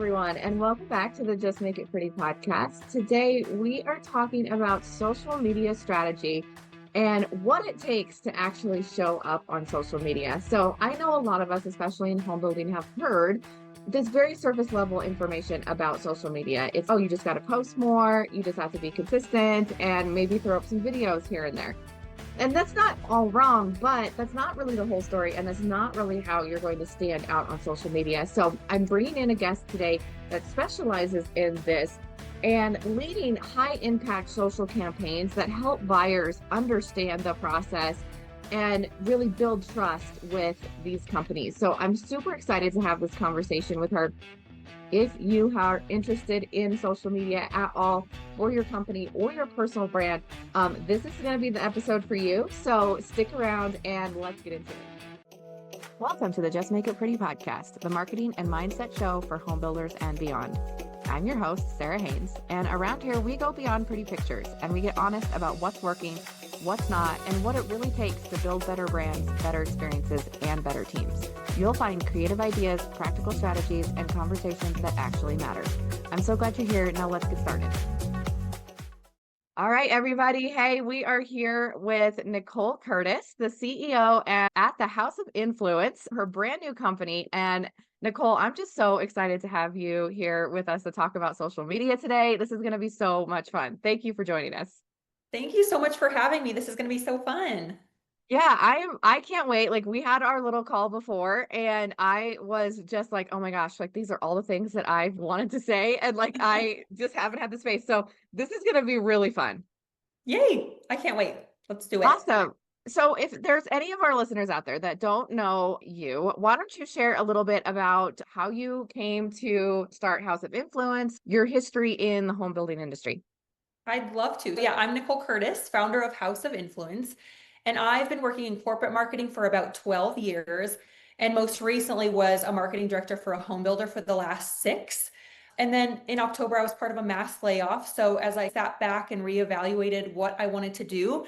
everyone, and welcome back to the Just Make It Pretty podcast. Today, we are talking about social media strategy and what it takes to actually show up on social media. So, I know a lot of us, especially in home building, have heard this very surface level information about social media. It's, oh, you just got to post more, you just have to be consistent, and maybe throw up some videos here and there. And that's not all wrong, but that's not really the whole story. And that's not really how you're going to stand out on social media. So I'm bringing in a guest today that specializes in this and leading high impact social campaigns that help buyers understand the process and really build trust with these companies. So I'm super excited to have this conversation with her. If you are interested in social media at all for your company or your personal brand, this is going to be the episode for you. So stick around and let's get into it. Welcome to the Just Make It Pretty podcast, the marketing and mindset show for home builders and beyond. I'm your host, Sarah Haynes, and around here we go beyond pretty pictures and we get honest about what's working, what's not, and what it really takes to build better brands, better experiences, and better teams. You'll find creative ideas, practical strategies, and conversations that actually matter. I'm so glad you're here. Now let's get started. All right, everybody. Hey, we are here with Nicole Curtis, the CEO at the House of Influence, her brand new company. And Nicole, I'm just so excited to have you here with us to talk about social media today. This is going to be so much fun. Thank you for joining us. Thank you so much for having me. This is going to be so fun. Yeah, I can't wait. Like we had our little call before and I was just like, oh my gosh, like these are all the things that I've wanted to say and like I just haven't had the space. So this is going to be really fun. Yay. I can't wait. Let's do it. Awesome. So if there's any of our listeners out there that don't know you, why don't you share a little bit about how you came to start House of Influence, your history in the home building industry? I'd love to. Yeah, I'm Nicole Curtis, founder of House of Influence, and I've been working in corporate marketing for about 12 years, and most recently was a marketing director for a home builder for the last 6. And then in October, I was part of a mass layoff. So as I sat back and reevaluated what I wanted to do,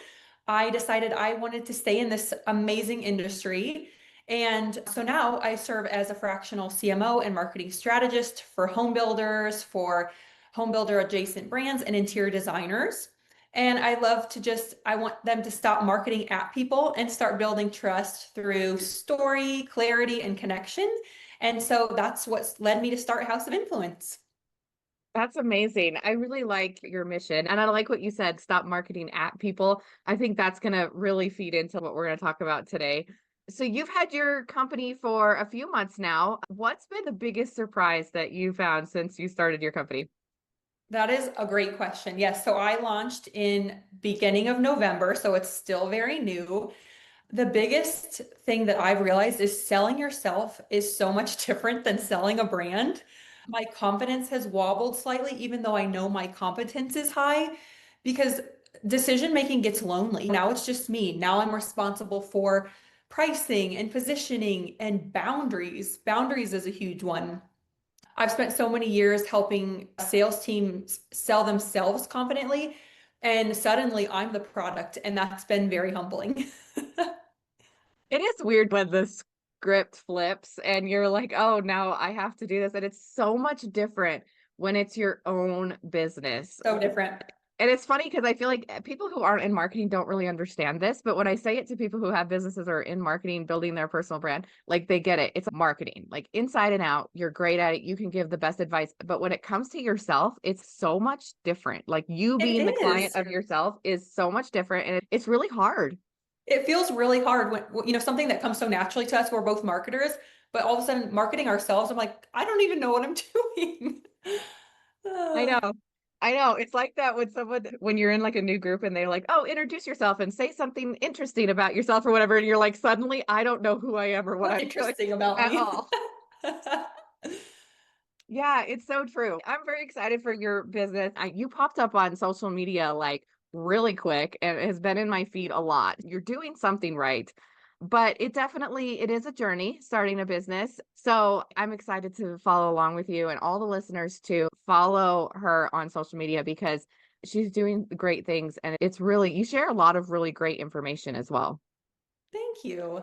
I decided I wanted to stay in this amazing industry. And so now I serve as a fractional CMO and marketing strategist for home builders, for home builder adjacent brands and interior designers. And I love to I want them to stop marketing at people and start building trust through story, clarity, and connection. And so that's what's led me to start House of Influence. That's amazing. I really like your mission. And I like what you said, stop marketing at people. I think that's going to really feed into what we're going to talk about today. So you've had your company for a few months now. What's been the biggest surprise that you found since you started your company? That is a great question. Yes, so I launched in beginning of November, so it's still very new. The biggest thing that I've realized is selling yourself is so much different than selling a brand. My confidence has wobbled slightly, even though I know my competence is high, because decision making gets lonely. Now it's just me. Now I'm responsible for pricing and positioning and boundaries. Boundaries is a huge one. I've spent so many years helping sales teams sell themselves confidently, and suddenly I'm the product, and that's been very humbling. It is weird when the script flips and you're like, oh, now I have to do this. And it's so much different when it's your own business. So different. And it's funny because I feel like people who aren't in marketing don't really understand this. But when I say it to people who have businesses or in marketing, building their personal brand, like they get it. It's marketing, like inside and out. You're great at it. You can give the best advice. But when it comes to yourself, it's so much different. Like you being the client of yourself is so much different. And it's really hard. It feels really hard when, something that comes so naturally to us. We're both marketers, but all of a sudden marketing ourselves, I'm like, I don't even know what I'm doing. I know. I know. It's like that when you're in like a new group and they're like, oh, introduce yourself and say something interesting about yourself or whatever. And you're like, suddenly I don't know who I am or what I'm interesting about at me all. Yeah, it's so true. I'm very excited for your business. You popped up on social media like really quick and it has been in my feed a lot. You're doing something right. But it is a journey starting a business. So I'm excited to follow along with you and all the listeners to follow her on social media because she's doing great things. And you share a lot of really great information as well. Thank you.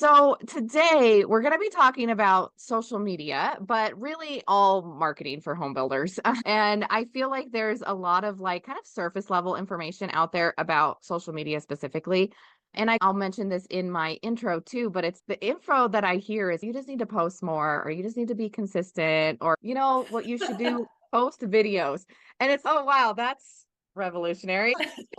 So today we're going to be talking about social media, but really all marketing for home builders. And I feel like there's a lot of like kind of surface level information out there about social media specifically. And I'll mention this in my intro too, but it's the info that I hear is you just need to post more or you just need to be consistent or what you should do, post videos. And it's, oh wow, that's revolutionary.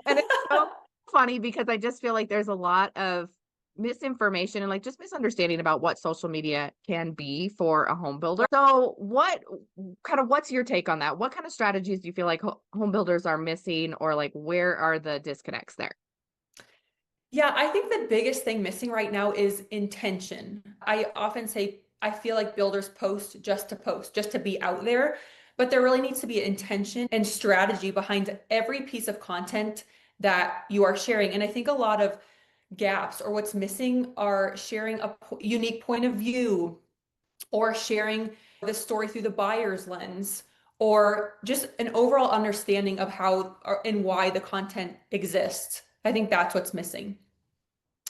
And it's so funny because I just feel like there's a lot of misinformation and like just misunderstanding about what social media can be for a home builder. So what's your take on that? What kind of strategies do you feel like home builders are missing or like where are the disconnects there? Yeah, I think the biggest thing missing right now is intention. I often say I feel like builders post, just to be out there, but there really needs to be intention and strategy behind every piece of content that you are sharing. And I think a lot of gaps or what's missing are sharing a unique point of view or sharing the story through the buyer's lens or just an overall understanding of how and why the content exists. I think that's what's missing.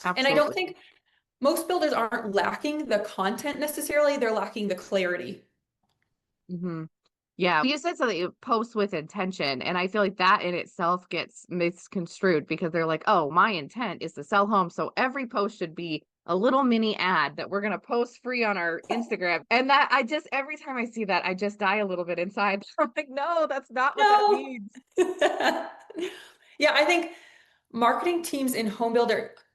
And I don't Absolutely. think most builders aren't lacking the content necessarily, they're lacking the clarity. Hmm. Yeah, you said something, you post with intention, and I feel like that in itself gets misconstrued because they're like, "Oh, my intent is to sell homes, so every post should be a little mini ad that we're gonna post free on our Instagram." And that I just every time I see that, I just die a little bit inside. I'm like, "No, that's not what that No. means." Yeah, I think marketing teams in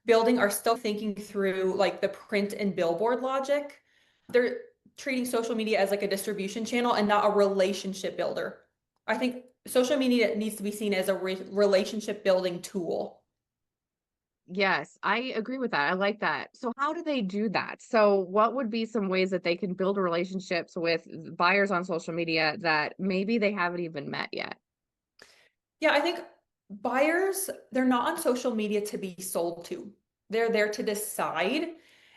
building are still thinking through like the print and billboard logic. They're treating social media as like a distribution channel and not a relationship builder. I think social media needs to be seen as a relationship building tool. Yes, I agree with that. I like that. So how do they do that? So what would be some ways that they can build relationships with buyers on social media that maybe they haven't even met yet? Yeah, I think buyers, they're not on social media to be sold to. They're there to decide.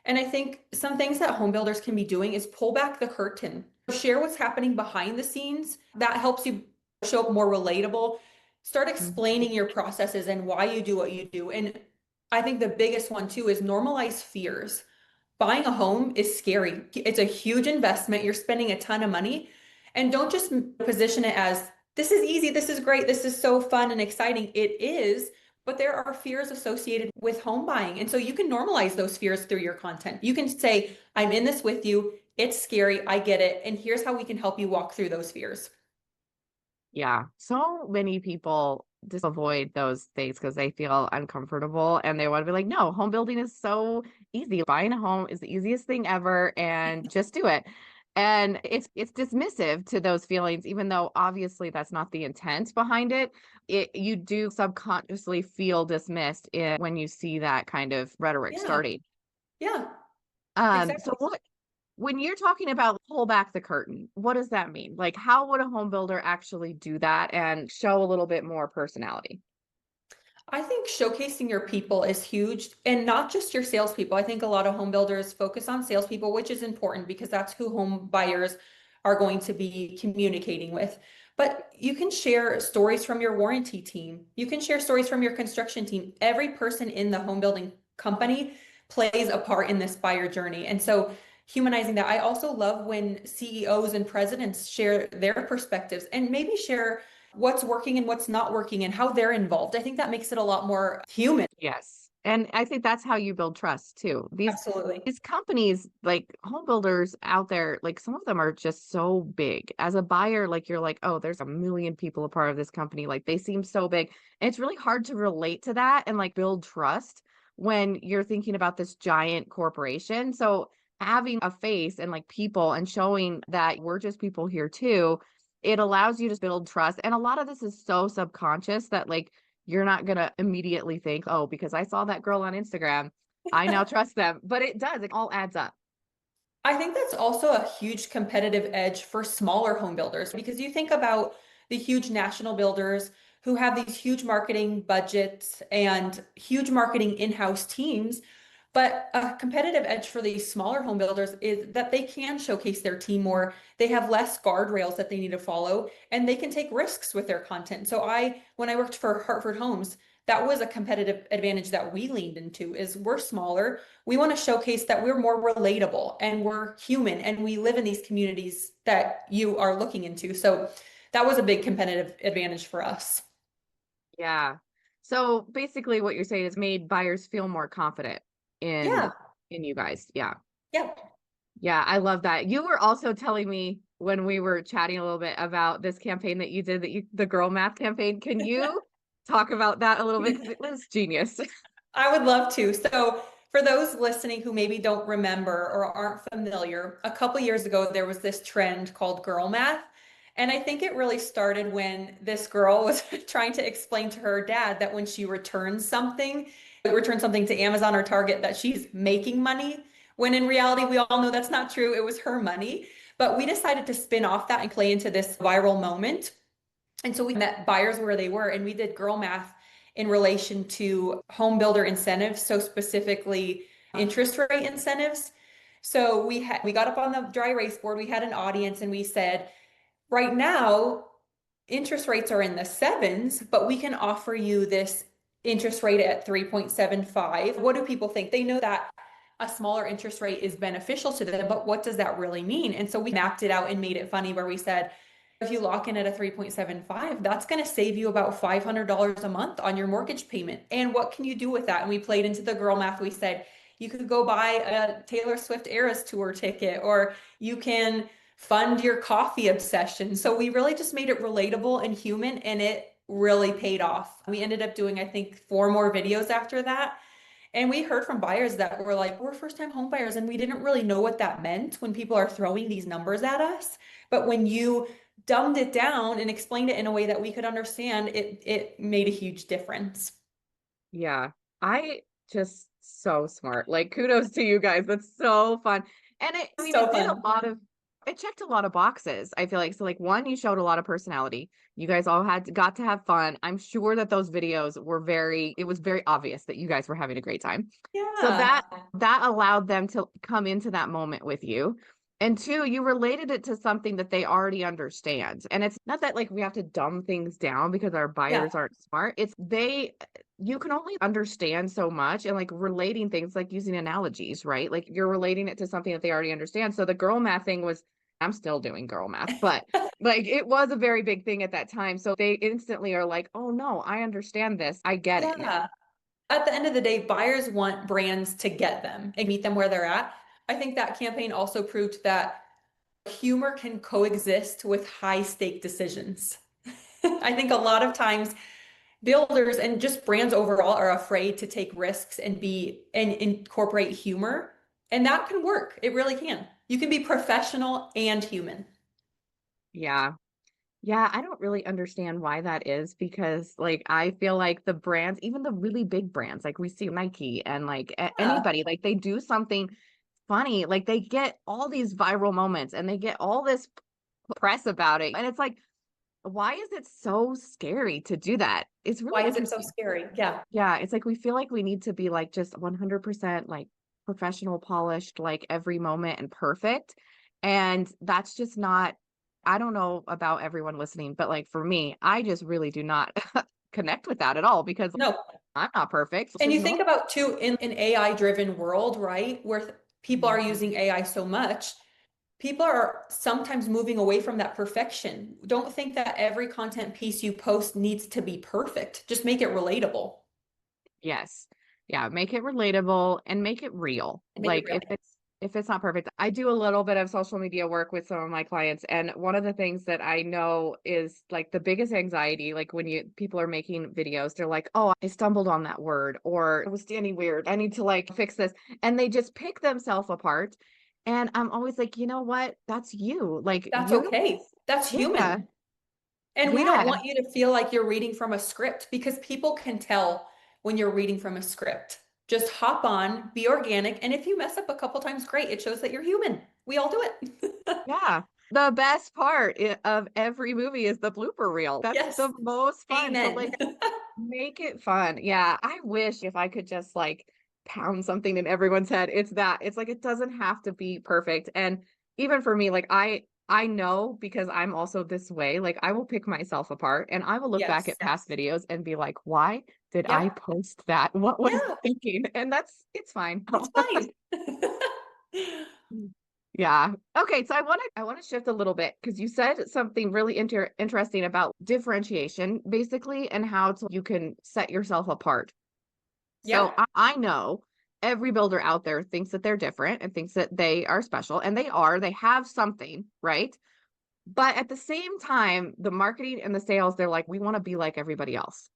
And I think some things that home builders can be doing is pull back the curtain, share what's happening behind the scenes. That helps you show up more relatable. Start explaining your processes and why you do what you do. And I think the biggest one too is normalize fears. Buying a home is scary. It's a huge investment. You're spending a ton of money. And don't just position it as this is easy, this is great, this is so fun and exciting. It is, but there are fears associated with home buying. And so you can normalize those fears through your content. You can say, I'm in this with you. It's scary. I get it. And here's how we can help you walk through those fears. Yeah, so many people just avoid those things because they feel uncomfortable and they want to be like, no, home building is so easy. Buying a home is the easiest thing ever and just do it. And it's dismissive to those feelings, even though obviously that's not the intent behind it. You do subconsciously feel dismissed when you see that kind of rhetoric Yeah. starting. Yeah. So Exactly. when you're talking about pull back the curtain, what does that mean? Like, how would a home builder actually do that and show a little bit more personality? I think showcasing your people is huge and not just your salespeople. I think a lot of home builders focus on salespeople, which is important because that's who home buyers are going to be communicating with. But you can share stories from your warranty team. You can share stories from your construction team. Every person in the home building company plays a part in this buyer journey. And so humanizing that. I also love when CEOs and presidents share their perspectives and maybe share what's working and what's not working and how they're involved. I think that makes it a lot more human. Yes. And I think that's how you build trust too. Absolutely. These companies, like home builders out there, like some of them are just so big. As a buyer, like you're like, oh, there's a million people a part of this company. Like they seem so big. And it's really hard to relate to that and like build trust when you're thinking about this giant corporation. So having a face and like people and showing that we're just people here too, it allows you to build trust. And a lot of this is so subconscious that like you're not gonna immediately think, "Oh, because I saw that girl on Instagram, I now trust them." But it does, it all adds up. I think that's also a huge competitive edge for smaller home builders because you think about the huge national builders who have these huge marketing budgets and huge marketing in-house teams. But a competitive edge for these smaller home builders is that they can showcase their team more. They have less guardrails that they need to follow, and they can take risks with their content. So when I worked for Hartford Homes, that was a competitive advantage that we leaned into is we're smaller. We want to showcase that we're more relatable and we're human and we live in these communities that you are looking into. So that was a big competitive advantage for us. Yeah. So basically what you're saying is made buyers feel more confident in Yeah. in you guys. Yeah. Yeah. Yeah, I love that. You were also telling me when we were chatting a little bit about this campaign that you did, the girl math campaign. Can you talk about that a little bit? Because it was genius. I would love to. So, for those listening who maybe don't remember or aren't familiar, a couple years ago there was this trend called girl math. And I think it really started when this girl was trying to explain to her dad that when she returns something to Amazon or Target, that she's making money. When in reality, we all know that's not true. It was her money. But we decided to spin off that and play into this viral moment. And so we met buyers where they were, and we did girl math in relation to home builder incentives, so specifically interest rate incentives. So we got up on the dry erase board, we had an audience, and we said, right now, interest rates are in the sevens, but we can offer you this interest rate at 3.75. What do people think? They know that a smaller interest rate is beneficial to them, but what does that really mean? And so we mapped it out and made it funny where we said, if you lock in at a 3.75, that's going to save you about $500 a month on your mortgage payment. And what can you do with that? And we played into the girl math. We said, you could go buy a Taylor Swift Eras Tour ticket, or you can fund your coffee obsession. So we really just made it relatable and human, and it really paid off. We ended up doing, I think, 4 more videos after that. And we heard from buyers that were like, we're first time home buyers, and we didn't really know what that meant when people are throwing these numbers at us. But when you dumbed it down and explained it in a way that we could understand, it made a huge difference. Yeah. I just so smart. Like kudos to you guys. That's so fun. And I mean, So fun. it checked a lot of boxes. I feel like so like one, you showed a lot of personality. You guys all got to have fun. I'm sure that those videos were it was very obvious that you guys were having a great time. So Yeah. that allowed them to come into that moment with you. And two, you related it to something that they already understand. And it's not that like we have to dumb things down because our Yeah. buyers aren't smart. You can only understand so much, and like relating things like using analogies, right? Like you're relating it to something that they already understand. So the girl math thing was, I'm still doing girl math, but like it was a very big thing at that time. So they instantly are like, oh no, I understand this. I get it now. Yeah. At the end of the day, buyers want brands to get them and meet them where they're at. I think that campaign also proved that humor can coexist with high stake decisions. I think a lot of times builders and just brands overall are afraid to take risks and incorporate humor. And that can work. It really can. You can be professional and human. Yeah. Yeah, I don't really understand why that is because like I feel like the brands, even the really big brands, like we see Nike and like Yeah. anybody, like they do something funny, like they get all these viral moments and they get all this press about it. And it's like, why is it so scary to do that? It's really Why is it so interesting. scary? Yeah. Yeah, it's like we feel like we need to be like just 100% like professional, polished, like every moment and perfect. And that's just not, I don't know about everyone listening, but like for me, I just really do not connect with that at all because No. I'm not perfect. This And is you think normal. about too in an AI driven world, right? Where people are Mhm. using AI so much, people are sometimes moving away from that perfection. Don't think that every content piece you post needs to be perfect. Just make it relatable Yes. Yeah, make it relatable and make it real. and make it Like real. if it's not perfect. I do a little bit of social media work with some of my clients, and one of the things that I know is like the biggest anxiety, like when you people are making videos, they're like, "Oh, I stumbled on that word," or "It was standing weird. I need to like fix this." And they just pick themselves apart. And I'm always like, "You know what? That's you. Like That's you okay. That's yeah. human. And we don't Yeah. want you to feel like you're reading from a script because people can tell when you're reading from a script. Just hop on, be organic, and if you mess up a couple times, great. It shows that you're human. We all do it. Yeah. The best part of every movie is the blooper reel. That's Yes. the most fun. So like Amen. make it fun. Yeah, I wish if I could just like pound something in everyone's head. It's that. It's like it doesn't have to be perfect. And even for me, like I know because I'm also this way. Like I will pick myself apart and I will look back Yes. at past videos and be like, why did I Yeah. post that? What was I Yeah. thinking? And it's fine. It's fine. Yeah. Okay, so I want to shift a little bit because you said something really interesting about differentiation basically and how you can set yourself apart. So Yeah. I know every builder out there thinks that they're different and thinks that they are special, and they have something, right? But at the same time, the marketing and the sales, they're like, we want to be like everybody else.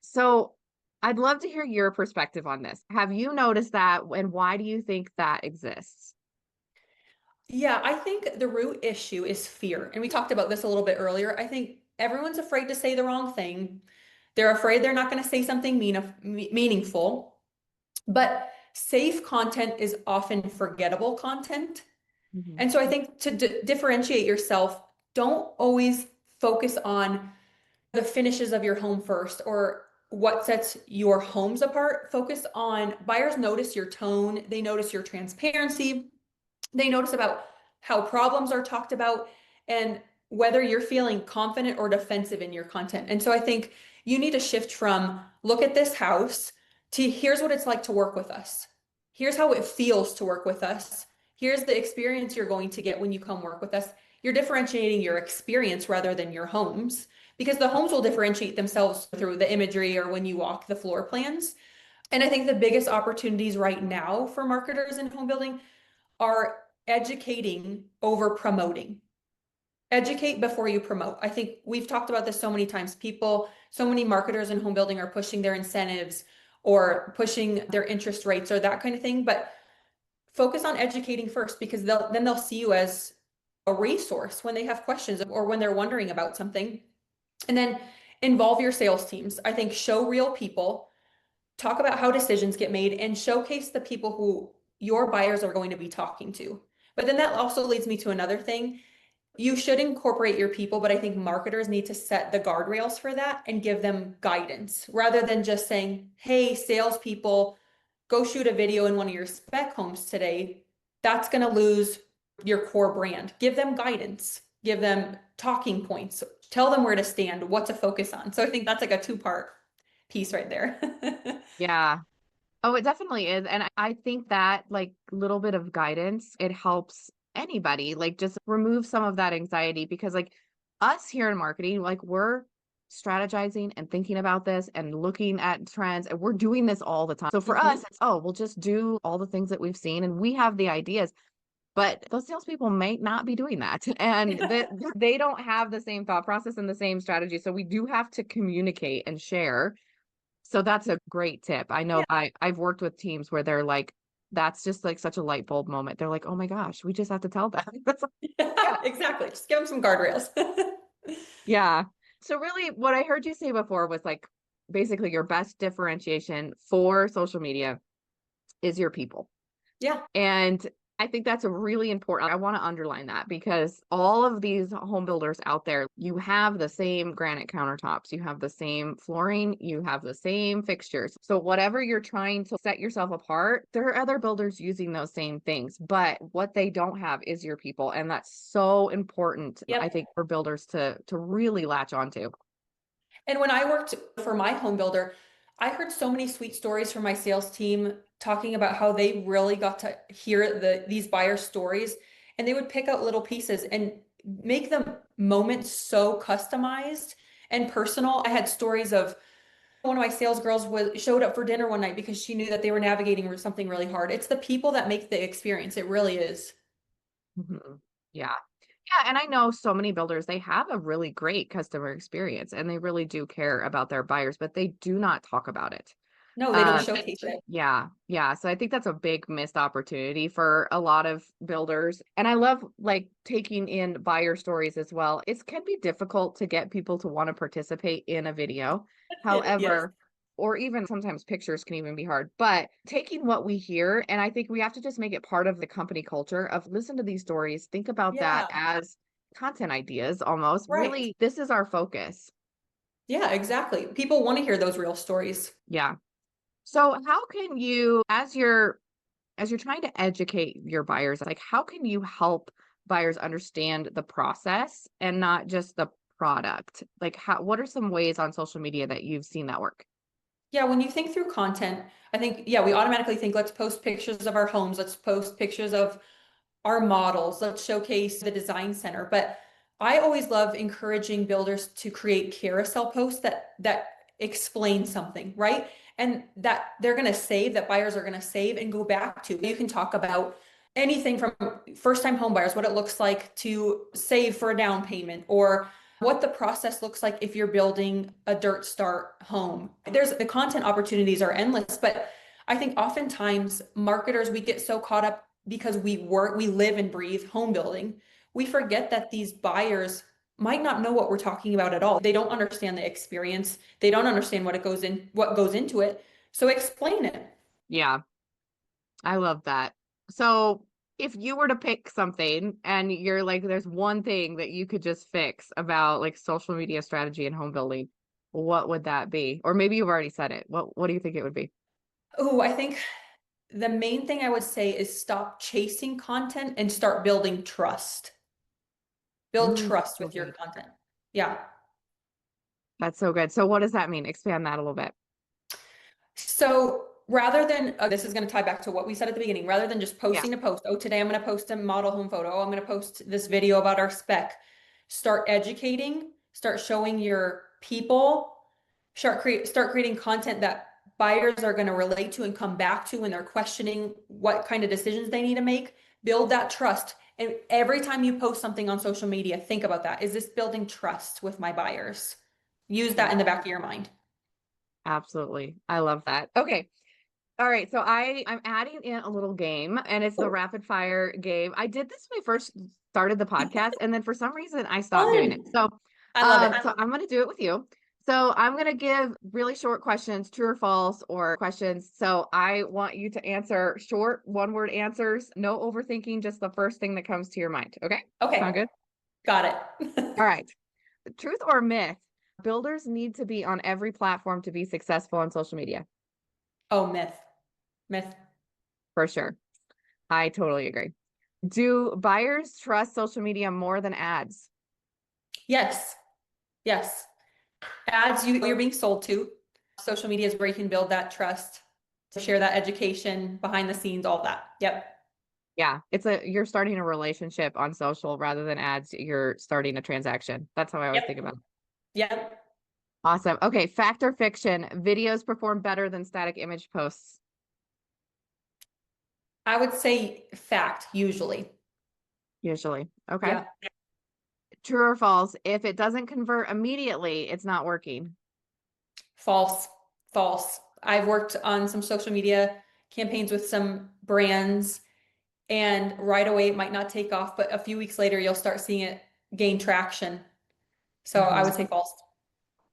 So I'd love to hear your perspective on this. Have you noticed that, and why do you think that exists? Yeah, I think the root issue is fear. And we talked about this a little bit earlier. I think everyone's afraid to say the wrong thing. They're afraid they're not going to say something meaningful. But safe content is often forgettable content. Mhm. And so I think to differentiate yourself, don't always focus on the finishes of your home first or what sets your homes apart. Focus on buyers notice your tone, they notice your transparency, they notice about how problems are talked about and whether you're feeling confident or defensive in your content. And so I think you need to shift from look at this house to here's what it's like to work with us. Here's how it feels to work with us. Here's the experience you're going to get when you come work with us. You're differentiating your experience rather than your homes because the homes will differentiate themselves through the imagery or when you walk the floor plans. And I think the biggest opportunities right now for marketers in home building are educating over promoting. Educate before you promote. I think we've talked about this so many times. So many marketers in home building are pushing their incentives or pushing their interest rates or that kind of thing. But focus on educating first because they'll see you as a resource when they have questions or when they're wondering about something. And then involve your sales teams. I think show real people, talk about how decisions get made, and showcase the people who your buyers are going to be talking to. But then that also leads me to another thing. You should incorporate your people, but I think marketers need to set the guardrails for that and give them guidance rather than just saying, hey, salespeople, go shoot a video in one of your spec homes today. That's going to lose your core brand. Give them guidance, give them talking points, tell them where to stand, what to focus on. So I think that's like a two-part piece right there. Yeah. Oh, it definitely is. And I think that like little bit of guidance, it helps anybody like just remove some of that anxiety because like us here in marketing, like we're strategizing and thinking about this and looking at trends and we're doing this all the time. So for us, Mhm. it's, oh, we'll just do all the things that we've seen and we have the ideas, but those salespeople may not be doing that. And that they don't have the same thought process and the same strategy. So we do have to communicate and share. So that's a great tip. I know Yeah, I've worked with teams where they're like, that's just like such a light bulb moment. They're like, oh my gosh, we just have to tell them. It's like, yeah. exactly. Just give them some guardrails. Yeah. So really what I heard you say before was like basically your best differentiation for social media is your people. Yeah. And I think that's a really important. I want to underline that because all of these home builders out there, you have the same granite countertops, you have the same flooring, you have the same fixtures. So whatever you're trying to set yourself apart, there are other builders using those same things, but what they don't have is your people, and that's so important, I Yep. think, for builders to really latch onto. And when I worked for my home builder, I heard so many sweet stories from my sales team talking about how they really got to hear these buyer stories and they would pick out little pieces and make them moments so customized and personal. I had stories of one of my sales girls showed up for dinner one night because she knew that they were navigating something really hard. It's the people that make the experience. It really is. Mhm. Yeah. Yeah, and I know so many builders, they have a really great customer experience and they really do care about their buyers, but they do not talk about it. No, they don't Um, showcase it. yeah, yeah. So I think that's a big missed opportunity for a lot of builders. And I love like taking in buyer stories as well. It can be difficult to get people to want to participate in a video. Yes. However, or even sometimes pictures can even be hard, but taking what we hear, and I think we have to just make it part of the company culture of listen to these stories, think about that Yeah, as content ideas almost. right. Really, this is our focus. Yeah, exactly. People want to hear those real stories. Yeah. So how can you, as you're trying to educate your buyers, like how can you help buyers understand the process and not just the product? Like what are some ways on social media that you've seen that work? Yeah, when you think through content, I think, yeah, we automatically think, let's post pictures of our homes, let's post pictures of our models, let's showcase the design center. But I always love encouraging builders to create carousel posts that explain something, right? And that they're going to save, that buyers are going to save and go back to. You can talk about anything from first-time home buyers, what it looks like to save for a down payment, or what the process looks like if you're building a dirt start home. There's the content opportunities are endless, but I think oftentimes marketers, we get so caught up because we live and breathe home building. We forget that these buyers might not know what we're talking about at all. They don't understand the experience. They don't understand what goes into it. So explain it. Yeah, I love that. So if you were to pick something and you're like, there's one thing that you could just fix about like social media strategy and home building, what would that be? Or maybe you've already said it. What do you think it would be? Oh, I think the main thing I would say is stop chasing content and start building trust. Build That's trust so with your good. content. Yeah. That's so good. So what does that mean? Expand that a little bit. So rather than, this is going to tie back to what we said at the beginning, rather than just Yeah. posting a post, oh, today I'm going to post a model home photo, oh, I'm going to post this video about our spec, start educating, start showing your people, start creating content that buyers are going to relate to and come back to when they're questioning what kind of decisions they need to make. Build that trust. And every time you post something on social media, think about that. Is this building trust with my buyers? Use that Yeah, in the back of your mind. absolutely. I love that. Okay. All right. So I'm adding in a little game and it's the Oh, rapid fire game. I did this when I first started the podcast and then for some reason I stopped doing it. fun. So I love it. so I'm going to do it with you. So I'm going to give really short questions, true or false, or questions. So I want you to answer short, one word answers, no overthinking, just the first thing that comes to your mind. Okay? Sound Okay, good? got All it. right. Truth or myth? Builders need to be on every platform to be successful on social media. Oh, myth. Myth. For sure. I totally agree. Do buyers trust social media more than ads? Yes. Yes. Ads you're being sold to. Social media is where you can build that trust, to share that education, behind the scenes, all that. Yep. Yeah, you're starting a relationship on social rather than ads. You're starting a transaction. That's how I always Yep. think about it. Yep. Awesome. Okay, fact or fiction? Videos perform better than static image posts. I would say fact, usually. Usually. Okay. Yeah. True or false? If it doesn't convert immediately, it's not working. False. False. I've worked on some social media campaigns with some brands, and right away it might not take off, but a few weeks later you'll start seeing it gain traction. So I Mhm. would say false.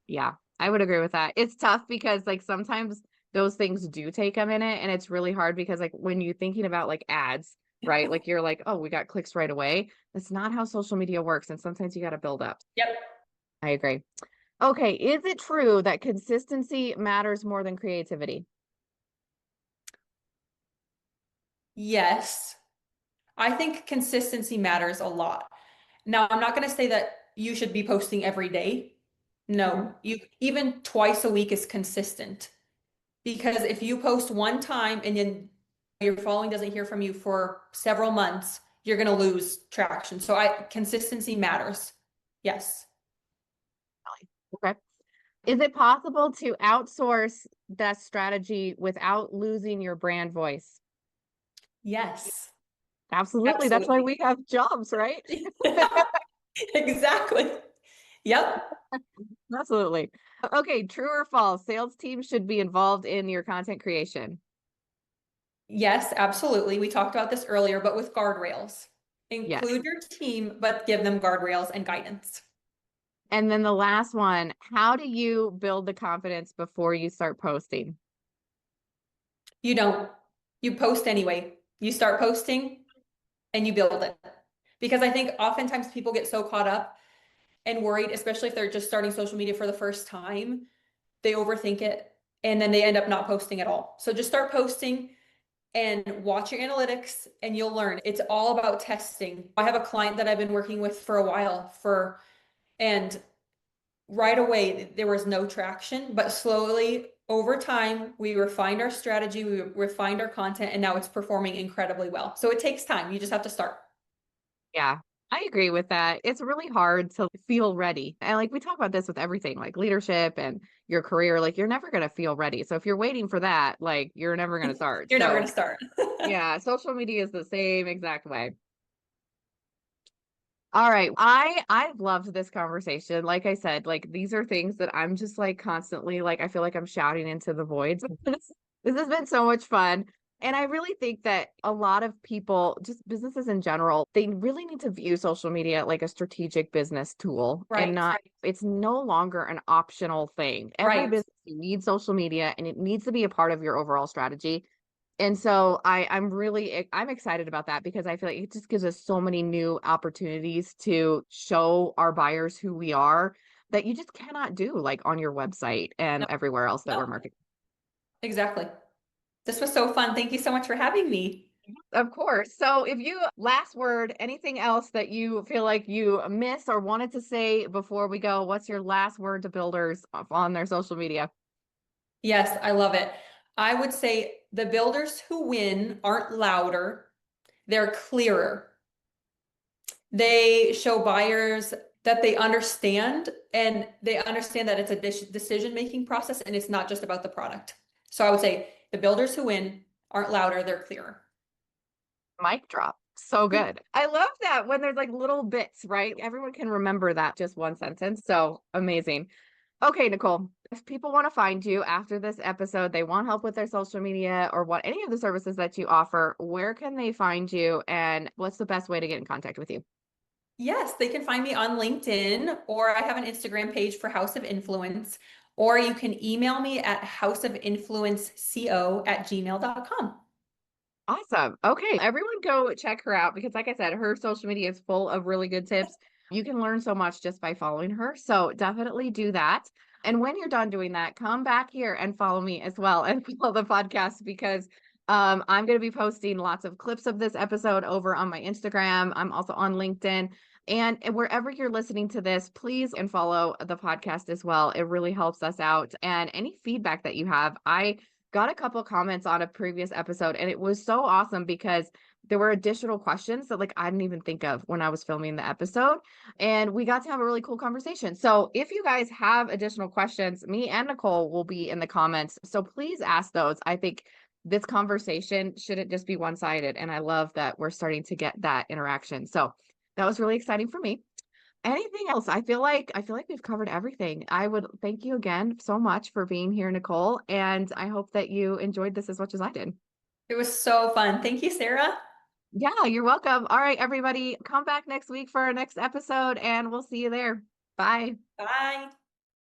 Yeah, I would agree with that. It's tough because like sometimes those things do take a minute and it's really hard because like when you're thinking about like ads, right? Like you're like, oh, we got clicks right away. That's not how social media works. And sometimes you got to build up. Yep. I agree. Okay, is it true that consistency matters more than creativity? Yes. I think consistency matters a lot. Now, I'm not going to say that you should be posting every day. Mhm. No, you even twice a week is consistent, because if you post one time and then your following doesn't hear from you for several months, you're going to lose traction. So I consistency matters. Yes. Okay. Is it possible to outsource that strategy without losing your brand voice? Yes. Absolutely. That's why Absolutely. we have jobs, right? Exactly. Yep. Absolutely. Okay, true or false? Sales teams should be involved in your content creation. Yes, absolutely. We talked about this earlier, but with guardrails. Yes. Include your team, but give them guardrails and guidance. And then the last one, how do you build the confidence before you start posting? You don't. You post anyway. You start posting and you build it. Because I think oftentimes people get so caught up and worried, especially if they're just starting social media for the first time, they overthink it and then they end up not posting at all. So just start posting. and watch your analytics and you'll learn. It's all about testing. I have a client that I've been working with for a while and right away there was no traction, but slowly over time we refined our strategy, we refined our content, and now it's performing incredibly well. So it takes time. You just have to start. Yeah, I agree with that. It's really hard to feel ready. And like we talk about this with everything, like leadership and your career, like you're never going to feel ready. So if you're waiting for that, like you're never going to start. You're never going So to start. yeah, social media is the same exact way. All right. I've loved this conversation. Like I said, like these are things that I'm just like constantly like I feel like I'm shouting into the voids. This has been so much fun. And I really think that a lot of people, just businesses in general, they really need to view social media like a strategic business tool and Right, not, it's no longer an optional thing. Every right. business needs social media and it needs to be a part of your overall strategy. And so I'm excited about that because I feel like it just gives us so many new opportunities to show our buyers who we are that you just cannot do like on your website and No, everywhere else that we're no, marketing. exactly. This was so fun. Thank you so much for having me. Of course. So if you last word, anything else that you feel like you missed or wanted to say before we go, what's your last word to builders on their social media? Yes, I love it. I would say the builders who win aren't louder, they're clearer. They show buyers that they understand and they understand that it's a decision-making process and it's not just about the product. So I would say the builders who win aren't louder, they're clearer. Mic drop. So good. I love that when there's like little bits, right? Everyone can remember that just one sentence. So amazing. Okay, Nicole, if people want to find you after this episode, they want help with their social media or want any of the services that you offer, where can they find you and what's the best way to get in contact with you? Yes, they can find me on LinkedIn, or I have an Instagram page for House of Influence, or you can email me at houseofinfluenceco@gmail.com. Awesome. Okay. Everyone go check her out because, like I said, her social media is full of really good tips. You can learn so much just by following her. So definitely do that. And when you're done doing that, come back here and follow me as well and follow the podcast because I'm going to be posting lots of clips of this episode over on my Instagram. I'm also on LinkedIn. And wherever you're listening to this, please and follow the podcast as well. It really helps us out. And any feedback that you have, I got a couple comments on a previous episode and it was so awesome because there were additional questions that like I didn't even think of when I was filming the episode and we got to have a really cool conversation. So if you guys have additional questions, me and Nicole will be in the comments. So please ask those. I think this conversation shouldn't just be one-sided and I love that we're starting to get that interaction. So that was really exciting for me. Anything else? I feel like we've covered everything. I would thank you again so much for being here, Nicole, and I hope that you enjoyed this as much as I did. It was so fun. Thank you, Sarah. Yeah, you're welcome. All right, everybody, come back next week for our next episode and we'll see you there. Bye. Bye.